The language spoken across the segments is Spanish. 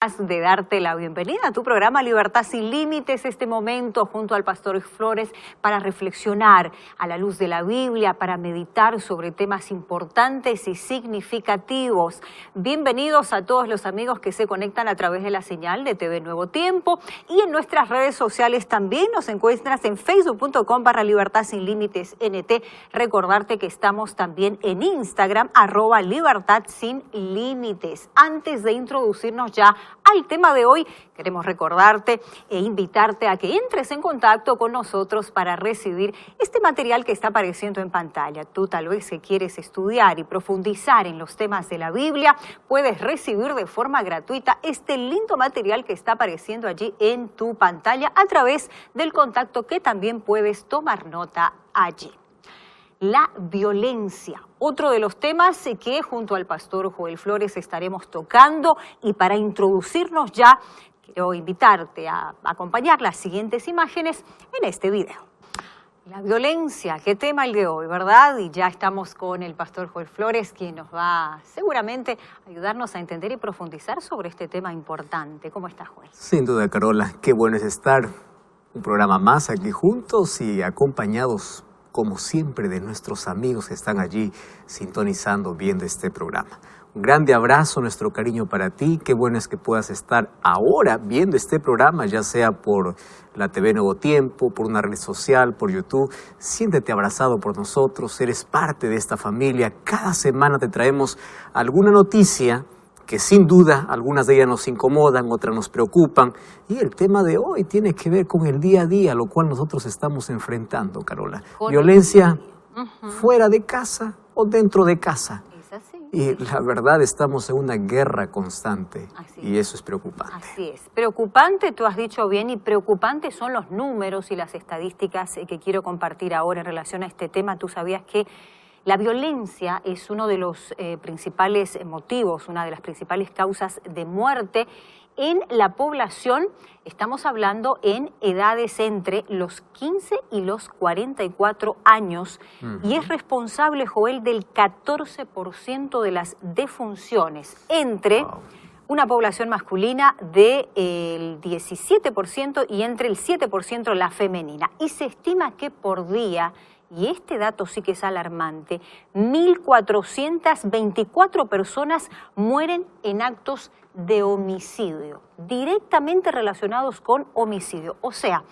De darte la bienvenida a tu programa Libertad Sin Límites, este momento junto al Pastor Flores para reflexionar a la luz de la Biblia, para meditar sobre temas importantes y significativos. Bienvenidos a todos los amigos que se conectan a través de la señal de TV Nuevo Tiempo y en nuestras redes sociales también nos encuentras en facebook.com/Libertad Sin Límites NT. Recordarte que estamos también en Instagram @Libertad Sin Límites. Antes de introducirnos ya al tema de hoy, queremos recordarte e invitarte a que entres en contacto con nosotros para recibir este material que está apareciendo en pantalla. Tú tal vez que quieres estudiar y profundizar en los temas de la Biblia, puedes recibir de forma gratuita este lindo material que está apareciendo allí en tu pantalla a través del contacto que también puedes tomar nota allí. La violencia, otro de los temas que junto al Pastor Joel Flores estaremos tocando, y para introducirnos ya quiero invitarte a acompañar las siguientes imágenes en este video. La violencia, qué tema el de hoy, ¿verdad? Y ya estamos con el Pastor Joel Flores, quien nos va seguramente a ayudarnos a entender y profundizar sobre este tema importante. ¿Cómo estás, Joel? Sin duda, Carola, qué bueno es estar un programa más aquí juntos y acompañados como siempre, de nuestros amigos que están allí sintonizando, viendo este programa. Un grande abrazo, nuestro cariño para ti. Qué bueno es que puedas estar ahora viendo este programa, ya sea por la TV Nuevo Tiempo, por una red social, por YouTube. Siéntete abrazado por nosotros, eres parte de esta familia. Cada semana te traemos alguna noticia que sin duda algunas de ellas nos incomodan, otras nos preocupan. Y el tema de hoy tiene que ver con el día a día, lo cual nosotros estamos enfrentando, Carola. Violencia fuera de casa o dentro de casa. Es así. Y la verdad estamos en una guerra constante y eso es preocupante. Así es. Preocupante, tú has dicho bien, y preocupantes son los números y las estadísticas que quiero compartir ahora en relación a este tema. Tú sabías que la violencia es uno de los principales motivos, una de las principales causas de muerte en la población. Estamos hablando en edades entre los 15 y los 44 años y es responsable, Joel, del 14% de las defunciones entre una población masculina del 17% y entre el 7% la femenina. Y se estima que por día, y este dato sí que es alarmante, 1.424 personas mueren en actos de homicidio, directamente relacionados con homicidio. O sea,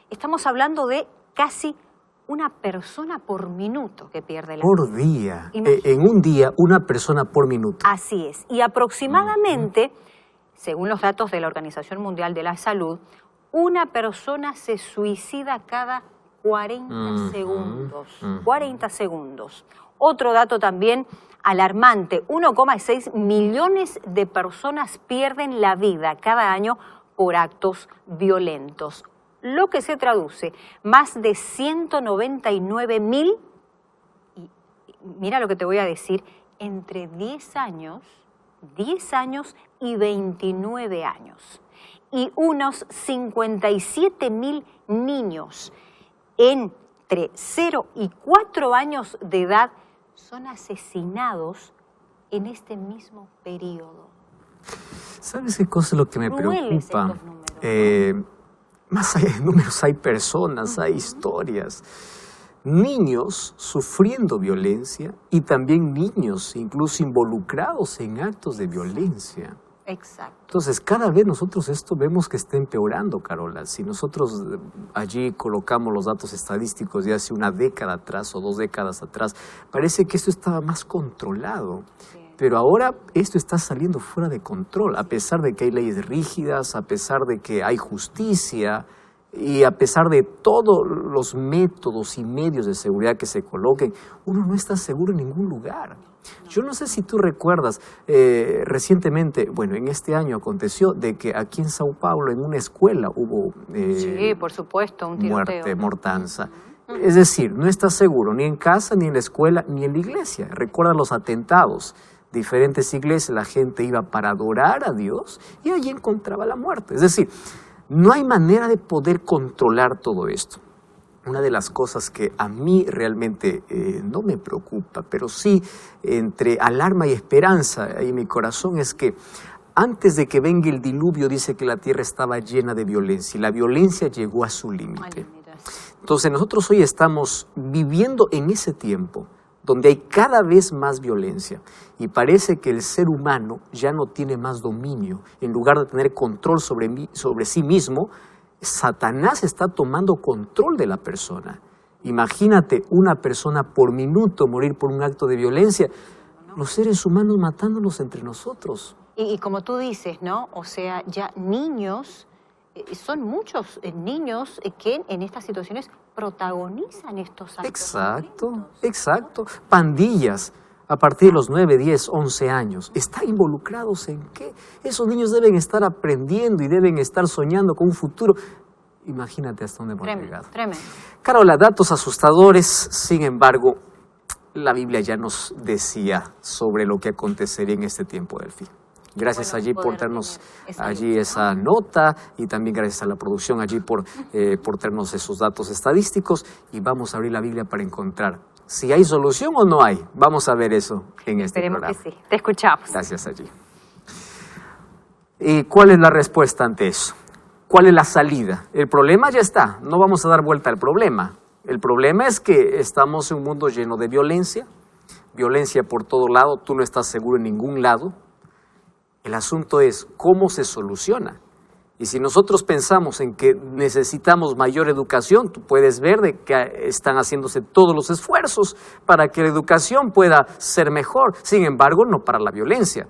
estamos hablando de casi una persona por minuto que pierde la vida. Por día. En un día, una persona por minuto. Así es. Y aproximadamente, según los datos de la Organización Mundial de la Salud, una persona se suicida cada 40 segundos. 40 segundos. Otro dato también alarmante, 1,6 millones de personas pierden la vida cada año por actos violentos, lo que se traduce más de 199.000, y mira lo que te voy a decir, entre 10 años y 29 años. Y unos 57.000 niños entre 0 y 4 años de edad son asesinados en este mismo periodo. ¿Sabes qué cosa es lo que me preocupa? Más allá de números hay personas, hay historias. Niños sufriendo violencia y también niños incluso involucrados en actos de violencia. Exacto. Entonces, cada vez nosotros esto vemos que está empeorando, Carola. Si nosotros allí colocamos los datos estadísticos de hace una década atrás o 2 décadas atrás, parece que esto estaba más controlado. Sí. Pero ahora esto está saliendo fuera de control, a pesar de que hay leyes rígidas, a pesar de que hay justicia y a pesar de todos los métodos y medios de seguridad que se coloquen, uno no está seguro en ningún lugar. Yo no sé si tú recuerdas, recientemente, bueno, en este año aconteció de que aquí en Sao Paulo, en una escuela, hubo sí, por supuesto, un tiroteo. Mortanza. Es decir, no estás seguro ni en casa, ni en la escuela, ni en la iglesia. Recuerda los atentados. Diferentes iglesias, la gente iba para adorar a Dios y allí encontraba la muerte. Es decir, no hay manera de poder controlar todo esto. Una de las cosas que a mí realmente no me preocupa, pero sí entre alarma y esperanza en mi corazón es que Antes de que venga el diluvio, dice que la tierra estaba llena de violencia y la violencia llegó a su límite. Entonces nosotros hoy estamos viviendo en ese tiempo donde hay cada vez más violencia y parece que el ser humano ya no tiene más dominio. En lugar de tener control sobre sí mismo, Satanás está tomando control de la persona. Imagínate una persona por minuto morir por un acto de violencia, los seres humanos matándonos entre nosotros. Y como tú dices, ¿no? O sea, ya niños, son muchos niños que en estas situaciones protagonizan estos actos. Exacto, violentos, exacto. Pandillas a partir de los 9, 10, 11 años. ¿Están involucrados en qué? Esos niños deben estar aprendiendo y deben estar soñando con un futuro. Imagínate hasta dónde hemos llegado. Tremendo. Carola, datos asustadores, sin embargo, la Biblia ya nos decía sobre lo que acontecería en este tiempo del fin. Gracias allí por traernos allí esa nota y también gracias a la producción allí por traernos esos datos estadísticos y vamos a abrir la Biblia para encontrar si hay solución o no hay. Vamos a ver eso en este programa. Esperemos que sí. Te escuchamos. Gracias allí. ¿Y cuál es la respuesta ante eso? ¿Cuál es la salida? El problema ya está, no vamos a dar vuelta al problema. El problema es que estamos en un mundo lleno de violencia, violencia por todo lado, tú no estás seguro en ningún lado. El asunto es cómo se soluciona. Y si nosotros pensamos en que necesitamos mayor educación, tú puedes ver de que están haciéndose todos los esfuerzos para que la educación pueda ser mejor. Sin embargo, no para la violencia.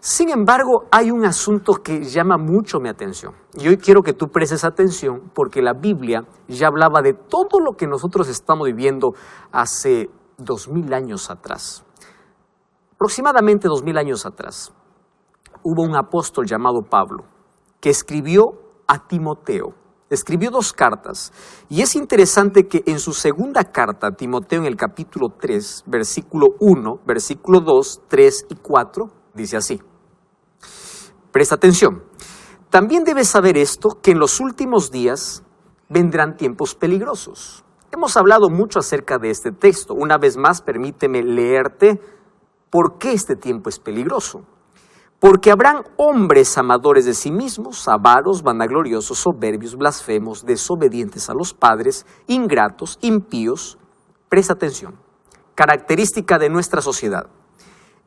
Sin embargo, hay un asunto que llama mucho mi atención. Y hoy quiero que tú prestes atención porque la Biblia ya hablaba de todo lo que nosotros estamos viviendo hace 2000 años atrás. Aproximadamente 2000 años atrás. Hubo un apóstol llamado Pablo que escribió a Timoteo. Escribió 2 cartas. Y es interesante que en su segunda carta a Timoteo, en el capítulo 3, versículo 1, versículo 2, 3 y 4, dice así. Presta atención. También debes saber esto, que en los últimos días vendrán tiempos peligrosos. Hemos hablado mucho acerca de este texto. Una vez más, permíteme leerte por qué este tiempo es peligroso. Porque habrán hombres amadores de sí mismos, avaros, vanagloriosos, soberbios, blasfemos, desobedientes a los padres, ingratos, impíos. Presta atención. Característica de nuestra sociedad.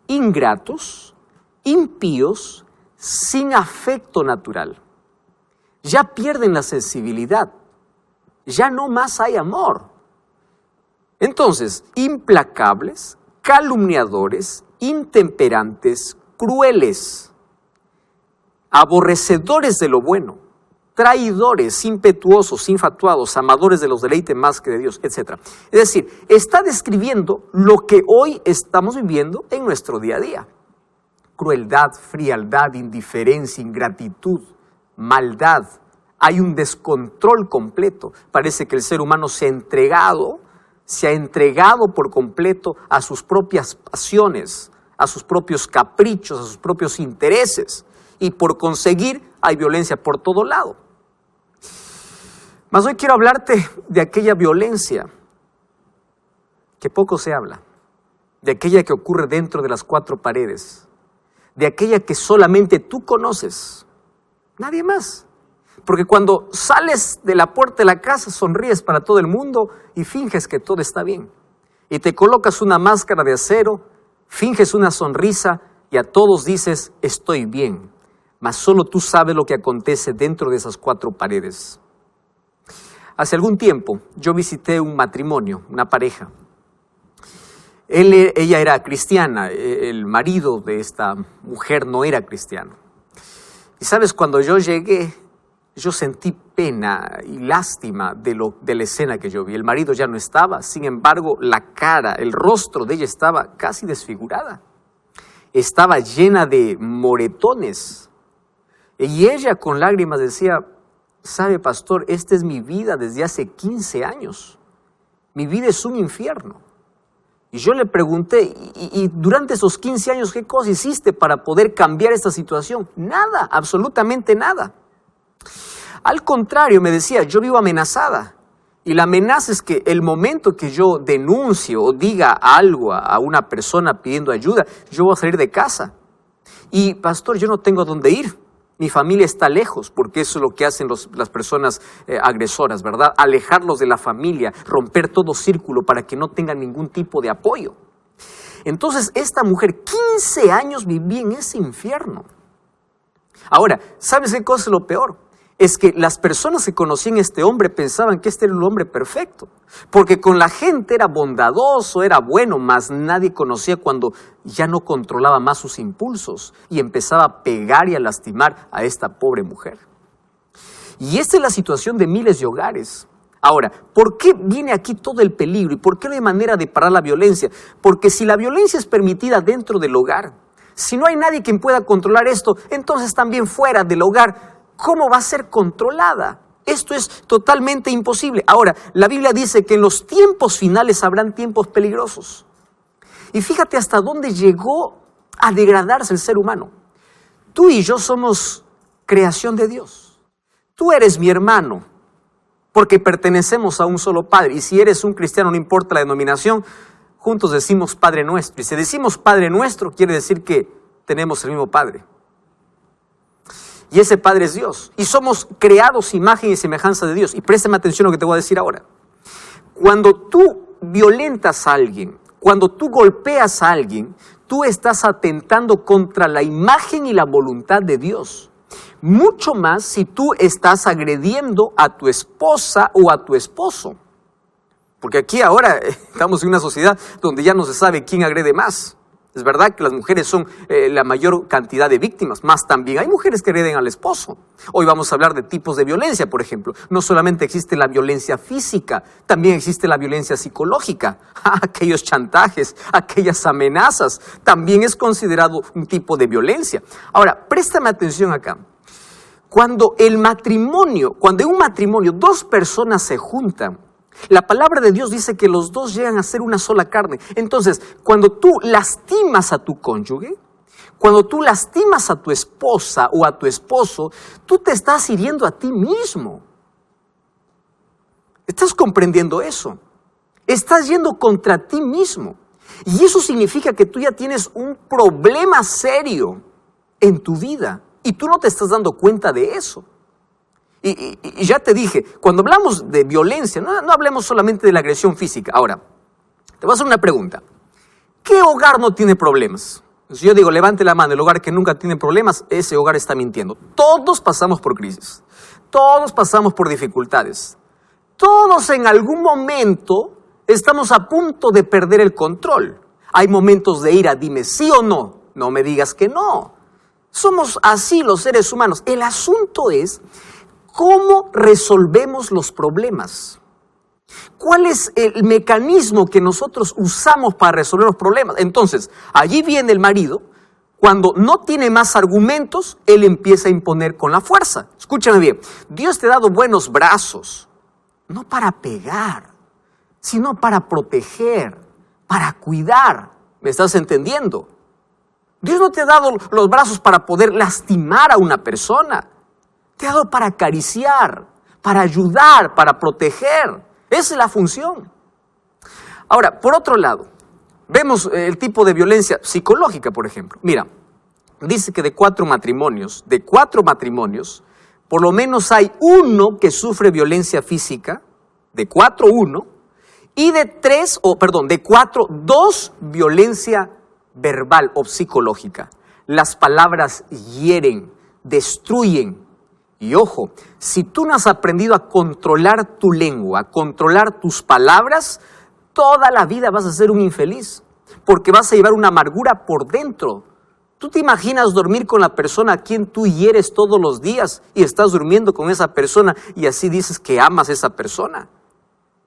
Ingratos, impíos, sin afecto natural. Ya pierden la sensibilidad. Ya no más hay amor. Entonces, implacables, calumniadores, intemperantes, crueles, aborrecedores de lo bueno, traidores, impetuosos, infatuados, amadores de los deleites más que de Dios, etc. Es decir, está describiendo lo que hoy estamos viviendo en nuestro día a día. Crueldad, frialdad, indiferencia, ingratitud, maldad. Hay un descontrol completo. Parece que el ser humano se ha entregado por completo a sus propias pasiones, a sus propios caprichos, a sus propios intereses. Y por conseguir hay violencia por todo lado. Mas hoy quiero hablarte de aquella violencia que poco se habla, de aquella que ocurre dentro de las 4 paredes, de aquella que solamente tú conoces, nadie más. Porque cuando sales de la puerta de la casa sonríes para todo el mundo y finges que todo está bien. Y te colocas una máscara de acero, finges una sonrisa y a todos dices, estoy bien. Mas solo tú sabes lo que acontece dentro de esas 4 paredes. Hace algún tiempo yo visité un matrimonio, una pareja. Ella era cristiana, el marido de esta mujer no era cristiano. Y sabes, cuando yo llegué, yo sentí pena y lástima de la escena que yo vi. El marido ya no estaba, sin embargo, la cara, el rostro de ella estaba casi desfigurada. Estaba llena de moretones. Y ella con lágrimas decía, sabe, pastor, esta es mi vida desde hace 15 años. Mi vida es un infierno. Y yo le pregunté, ¿y durante esos 15 años qué cosa hiciste para poder cambiar esta situación? Nada, absolutamente nada. Al contrario, me decía, yo vivo amenazada. Y la amenaza es que el momento que yo denuncie o diga algo a una persona pidiendo ayuda, yo voy a salir de casa. Y pastor, yo no tengo dónde ir. Mi familia está lejos, porque eso es lo que hacen las personas agresoras, ¿verdad? Alejarlos de la familia, romper todo círculo para que no tengan ningún tipo de apoyo. Entonces, esta mujer 15 años vivía en ese infierno. Ahora, ¿sabes qué cosa es lo peor? Es que las personas que conocían a este hombre pensaban que este era el hombre perfecto, porque con la gente era bondadoso, era bueno, mas nadie conocía cuando ya no controlaba más sus impulsos y empezaba a pegar y a lastimar a esta pobre mujer. Y esta es la situación de miles de hogares. Ahora, ¿por qué viene aquí todo el peligro y por qué no hay manera de parar la violencia? Porque si la violencia es permitida dentro del hogar, si no hay nadie quien pueda controlar esto, entonces también fuera del hogar, ¿cómo va a ser controlada? Esto es totalmente imposible. Ahora, la Biblia dice que en los tiempos finales habrán tiempos peligrosos. Y fíjate hasta dónde llegó a degradarse el ser humano. Tú y yo somos creación de Dios. Tú eres mi hermano, porque pertenecemos a un solo Padre. Y si eres un cristiano, no importa la denominación, juntos decimos Padre Nuestro. Y si decimos Padre Nuestro, quiere decir que tenemos el mismo Padre. Y ese Padre es Dios. Y somos creados imagen y semejanza de Dios. Y préstame atención a lo que te voy a decir ahora. Cuando tú violentas a alguien, cuando tú golpeas a alguien, tú estás atentando contra la imagen y la voluntad de Dios. Mucho más si tú estás agrediendo a tu esposa o a tu esposo. Porque aquí ahora estamos en una sociedad donde ya no se sabe quién agrede más. Es verdad que las mujeres son la mayor cantidad de víctimas, más también hay mujeres que agreden al esposo. Hoy vamos a hablar de tipos de violencia, por ejemplo. No solamente existe la violencia física, también existe la violencia psicológica. Aquellos chantajes, aquellas amenazas, también es considerado un tipo de violencia. Ahora, préstame atención acá. Cuando en un matrimonio dos personas se juntan, la palabra de Dios dice que los dos llegan a ser una sola carne. Entonces, cuando tú lastimas a tu cónyuge, cuando tú lastimas a tu esposa o a tu esposo, tú te estás hiriendo a ti mismo. ¿Estás comprendiendo eso? Estás yendo contra ti mismo. Y eso significa que tú ya tienes un problema serio en tu vida y tú no te estás dando cuenta de eso. Y ya te dije, cuando hablamos de violencia, no hablemos solamente de la agresión física. Ahora, te voy a hacer una pregunta. ¿Qué hogar no tiene problemas? Si yo digo, levante la mano, el hogar que nunca tiene problemas, ese hogar está mintiendo. Todos pasamos por crisis. Todos pasamos por dificultades. Todos en algún momento estamos a punto de perder el control. Hay momentos de ira, dime sí o no. No me digas que no. Somos así los seres humanos. El asunto es ¿cómo resolvemos los problemas? ¿Cuál es el mecanismo que nosotros usamos para resolver los problemas? Entonces, allí viene el marido, cuando no tiene más argumentos, él empieza a imponer con la fuerza. Escúchame bien, Dios te ha dado buenos brazos, no para pegar, sino para proteger, para cuidar. ¿Me estás entendiendo? Dios no te ha dado los brazos para poder lastimar a una persona. Te ha dado para acariciar, para ayudar, para proteger. Esa es la función. Ahora, por otro lado, vemos el tipo de violencia psicológica, por ejemplo. Mira, dice que de 4 matrimonios, por lo menos hay uno que sufre violencia física, de 4, 1, y de 4, 2 violencia verbal o psicológica. Las palabras hieren, destruyen. Y ojo, si tú no has aprendido a controlar tu lengua, a controlar tus palabras, toda la vida vas a ser un infeliz, porque vas a llevar una amargura por dentro. ¿Tú te imaginas dormir con la persona a quien tú hieres todos los días y estás durmiendo con esa persona y así dices que amas a esa persona?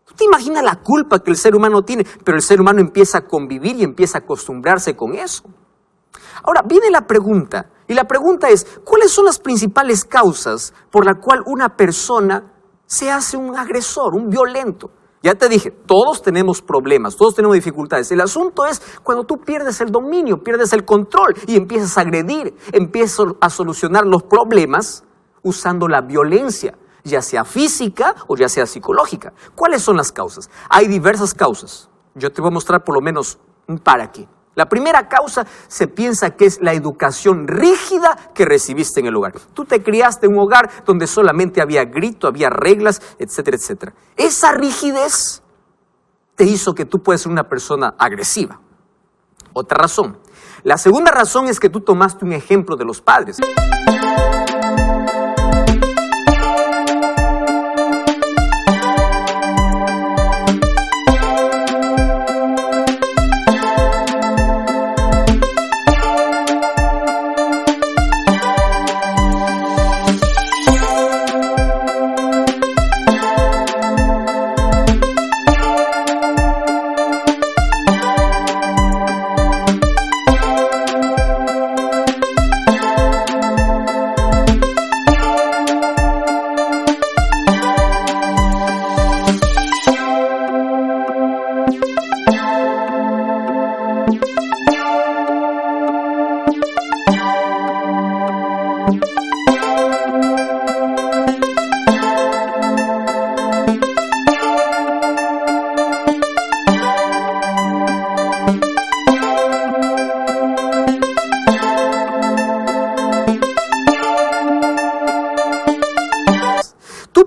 ¿Tú te imaginas la culpa que el ser humano tiene? Pero el ser humano empieza a convivir y empieza a acostumbrarse con eso. Ahora, viene la pregunta, y la pregunta es, ¿cuáles son las principales causas por la cual una persona se hace un agresor, un violento? Ya te dije, todos tenemos problemas, todos tenemos dificultades. El asunto es cuando tú pierdes el dominio, pierdes el control y empiezas a agredir, empiezas a solucionar los problemas usando la violencia, ya sea física o ya sea psicológica. ¿Cuáles son las causas? Hay diversas causas. Yo te voy a mostrar por lo menos un par aquí. La primera causa se piensa que es la educación rígida que recibiste en el hogar. Tú te criaste en un hogar donde solamente había grito, había reglas, etcétera, etcétera. Esa rigidez te hizo que tú puedas ser una persona agresiva. Otra razón. La segunda razón es que tú tomaste un ejemplo de los padres.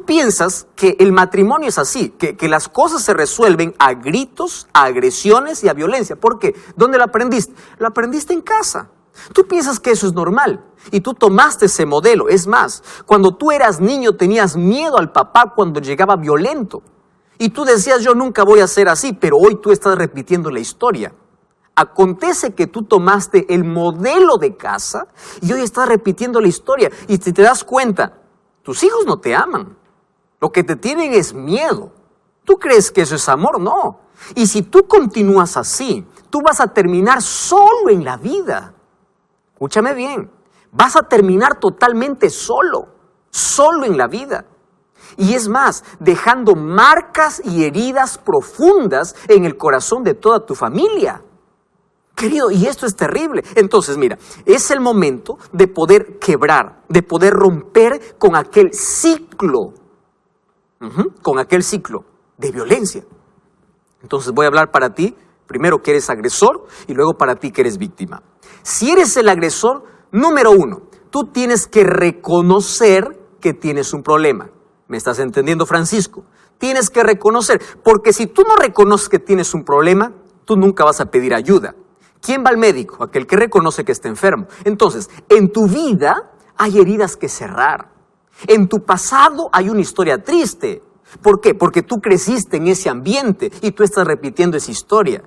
Piensas que el matrimonio es así, que las cosas se resuelven a gritos, a agresiones y a violencia. ¿Por qué? ¿Dónde lo aprendiste? Lo aprendiste en casa. Tú piensas que eso es normal y tú tomaste ese modelo. Es más, cuando tú eras niño tenías miedo al papá cuando llegaba violento. Y tú decías, yo nunca voy a ser así, pero hoy tú estás repitiendo la historia. Acontece que tú tomaste el modelo de casa y hoy estás repitiendo la historia. Y si te das cuenta, tus hijos no te aman. Lo que te tienen es miedo. ¿Tú crees que eso es amor? No. Y si tú continúas así, tú vas a terminar solo en la vida. Escúchame bien. Vas a terminar totalmente solo en la vida. Y es más, dejando marcas y heridas profundas en el corazón de toda tu familia. Querido, y esto es terrible. Entonces, mira, es el momento de poder quebrar, de poder romper con aquel ciclo. Con aquel ciclo de violencia. Entonces voy a hablar para ti, primero que eres agresor y luego para ti que eres víctima. Si eres el agresor, número 1, tú tienes que reconocer que tienes un problema. ¿Me estás entendiendo, Francisco? Tienes que reconocer, porque si tú no reconoces que tienes un problema, tú nunca vas a pedir ayuda. ¿Quién va al médico? Aquel que reconoce que está enfermo. Entonces, en tu vida hay heridas que cerrar. En tu pasado hay una historia triste. ¿Por qué? Porque tú creciste en ese ambiente y tú estás repitiendo esa historia.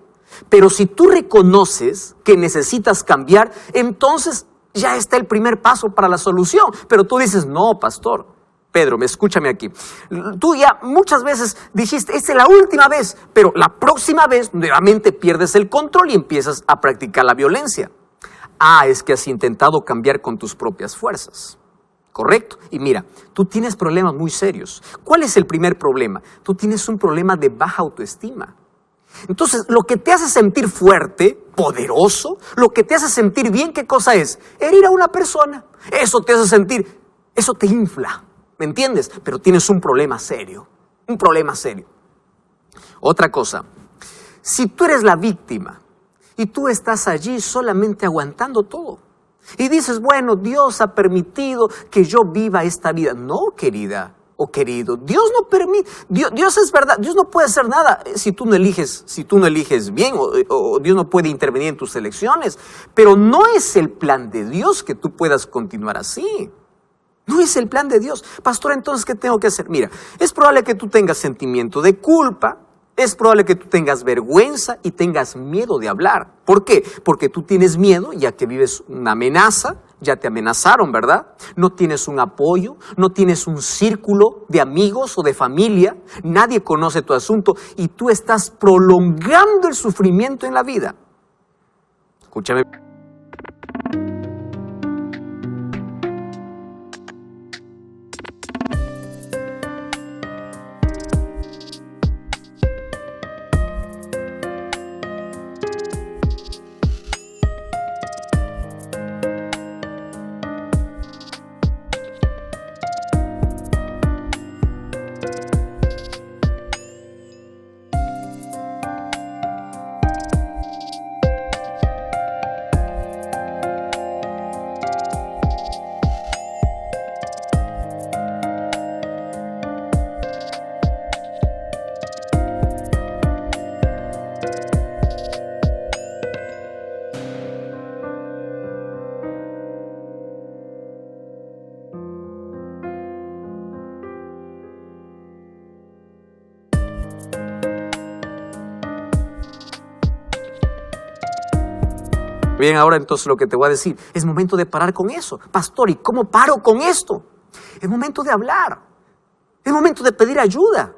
Pero si tú reconoces que necesitas cambiar, entonces ya está el primer paso para la solución. Pero tú dices, no, pastor. Pedro, escúchame aquí. Tú ya muchas veces dijiste, esta es la última vez, pero la próxima vez nuevamente pierdes el control y empiezas a practicar la violencia. Es que has intentado cambiar con tus propias fuerzas. ¿Correcto? Y mira, tú tienes problemas muy serios. ¿Cuál es el primer problema? Tú tienes un problema de baja autoestima. Entonces, lo que te hace sentir fuerte, poderoso, lo que te hace sentir bien, ¿qué cosa es? Herir a una persona. Eso te hace sentir, eso te infla, ¿me entiendes? Pero tienes un problema serio, un problema serio. Otra cosa, si tú eres la víctima y tú estás allí solamente aguantando todo, y dices, bueno, Dios ha permitido que yo viva esta vida. No, querida o querido, Dios no permite, Dios es verdad, Dios no puede hacer nada si tú no eliges bien o Dios no puede intervenir en tus elecciones. Pero no es el plan de Dios que tú puedas continuar así. No es el plan de Dios. Pastor, entonces, ¿qué tengo que hacer? Mira, es probable que tú tengas sentimiento de culpa. Es probable que tú tengas vergüenza y tengas miedo de hablar. ¿Por qué? Porque tú tienes miedo, ya que vives una amenaza, ya te amenazaron, ¿verdad? No tienes un apoyo, no tienes un círculo de amigos o de familia, nadie conoce tu asunto y tú estás prolongando el sufrimiento en la vida. Escúchame. Bien, ahora entonces lo que te voy a decir, es momento de parar con eso. Pastor, ¿y cómo paro con esto? Es momento de hablar. Es momento de pedir ayuda.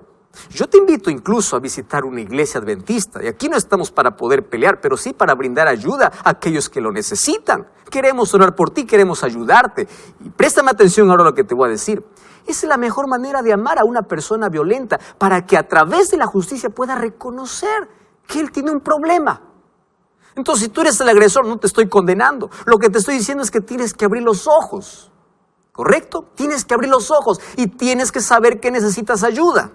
Yo te invito incluso a visitar una iglesia adventista. Y aquí no estamos para poder pelear, pero sí para brindar ayuda a aquellos que lo necesitan. Queremos orar por ti, queremos ayudarte. Y préstame atención ahora a lo que te voy a decir. Esa es la mejor manera de amar a una persona violenta, para que a través de la justicia pueda reconocer que él tiene un problema. Entonces, si tú eres el agresor, no te estoy condenando. Lo que te estoy diciendo es que tienes que abrir los ojos. ¿Correcto? Tienes que abrir los ojos y tienes que saber que necesitas ayuda.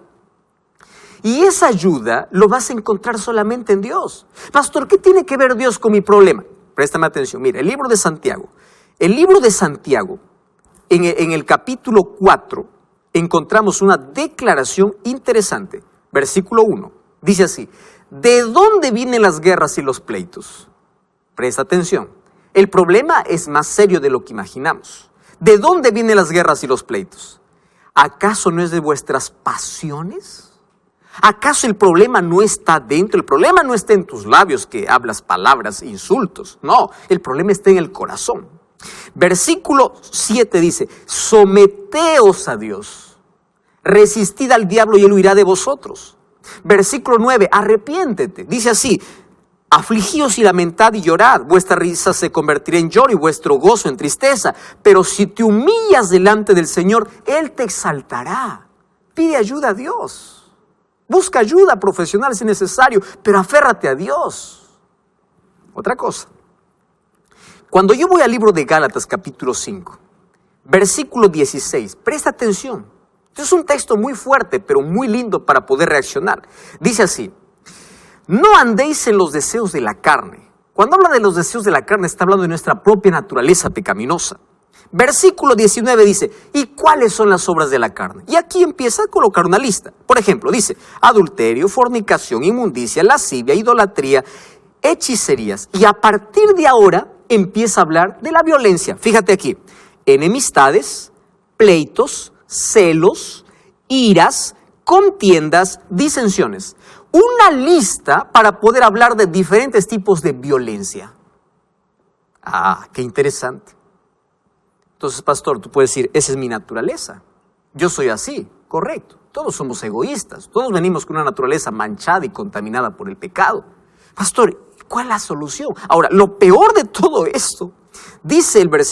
Y esa ayuda lo vas a encontrar solamente en Dios. Pastor, ¿qué tiene que ver Dios con mi problema? Préstame atención. Mira, el libro de Santiago. El libro de Santiago, en el capítulo 4, encontramos una declaración interesante. Versículo 1. Dice así: ¿de dónde vienen las guerras y los pleitos? Presta atención. El problema es más serio de lo que imaginamos. ¿De dónde vienen las guerras y los pleitos? ¿Acaso no es de vuestras pasiones? ¿Acaso el problema no está dentro? El problema no está en tus labios, que hablas palabras, insultos. No, el problema está en el corazón. Versículo 7 dice: someteos a Dios, resistid al diablo y él huirá de vosotros. Versículo 9, arrepiéntete. Dice así: afligíos y lamentad y llorad, vuestra risa se convertirá en lloro y vuestro gozo en tristeza. Pero si te humillas delante del Señor, Él te exaltará. Pide ayuda a Dios. Busca ayuda profesional si es necesario, pero aférrate a Dios. Otra cosa. Cuando yo voy al libro de Gálatas capítulo 5, versículo 16, presta atención. Este es un texto muy fuerte, pero muy lindo para poder reaccionar. Dice así: no andéis en los deseos de la carne. Cuando habla de los deseos de la carne, está hablando de nuestra propia naturaleza pecaminosa. Versículo 19 dice: ¿y cuáles son las obras de la carne? Y aquí empieza a colocar una lista. Por ejemplo, dice: adulterio, fornicación, inmundicia, lascivia, idolatría, hechicerías. Y a partir de ahora empieza a hablar de la violencia. Fíjate aquí: enemistades, pleitos, celos, iras, contiendas, disensiones. Una lista para poder hablar de diferentes tipos de violencia. Ah, qué interesante. Entonces, pastor, tú puedes decir: esa es mi naturaleza. Yo soy así, correcto. Todos somos egoístas. Todos venimos con una naturaleza manchada y contaminada por el pecado. Pastor, ¿cuál es la solución? Ahora, lo peor de todo esto, dice el versículo